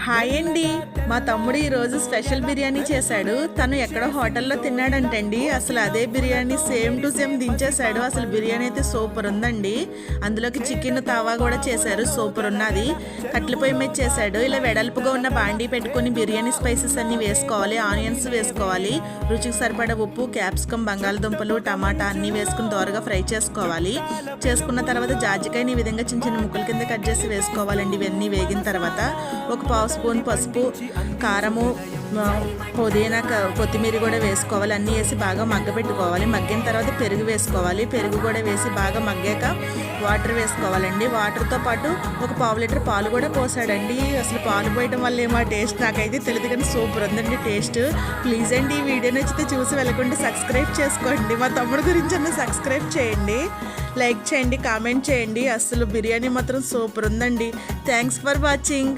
Hi అండి, మా తమ్ముడు ఈరోజు స్పెషల్ బిర్యానీ చేశాడు. తను ఎక్కడో హోటల్లో తిన్నాడంటండి. అసలు అదే బిర్యానీ సేమ్ టు సేమ్ దించేశాడు. అసలు బిర్యానీ అయితే సూపర్ ఉందండి. అందులోకి చికెన్ తావా కూడా చేశారు, సూపర్ ఉన్నది. కట్ల పొయ్యి మీద చేశాడు. ఇలా వెడల్పుగా ఉన్న బాండీ పెట్టుకొని బిర్యానీ స్పైసెస్ అన్ని వేసుకోవాలి, ఆనియన్స్ వేసుకోవాలి, రుచికి సరిపడా ఉప్పు, క్యాప్సికమ్, బంగాళదుంపలు, టమాటా అన్నీ వేసుకుని దోరగా ఫ్రై చేసుకోవాలి. చేసుకున్న తర్వాత జాజికాయని ఈ విధంగా చిన్న చిన్న ముక్కల కింద కట్ చేసి వేసుకోవాలండి. ఇవన్నీ వేగిన తర్వాత ఒక పావు స్పూన్ పసుపు, కారము, పుదీనా, కొత్తిమీర కూడా వేసుకోవాలి. అన్నీ వేసి బాగా మగ్గపెట్టుకోవాలి. మగ్గిన తర్వాత పెరుగు వేసుకోవాలి. పెరుగు కూడా వేసి బాగా మగ్గాక వాటర్ వేసుకోవాలండి. వాటర్తో పాటు ఒక పావు లీటర్ పాలు కూడా పోసాడండి. అసలు పాలు పోయడం వల్ల ఏమో టేస్ట్ నాకైతే తెలియదు, కానీ సూపర్ ఉందండి టేస్ట్. ప్లీజ్ అండి, ఈ వీడియో నచ్చితే చూసి వెళ్ళకుండా సబ్స్క్రైబ్ చేసుకోండి. మా తమ్ముడు గురించి అన్న సబ్స్క్రైబ్ చేయండి, లైక్ చేయండి, కామెంట్ చేయండి. అసలు బిర్యానీ మాత్రం సూపర్ ఉందండి. Thanks for watching.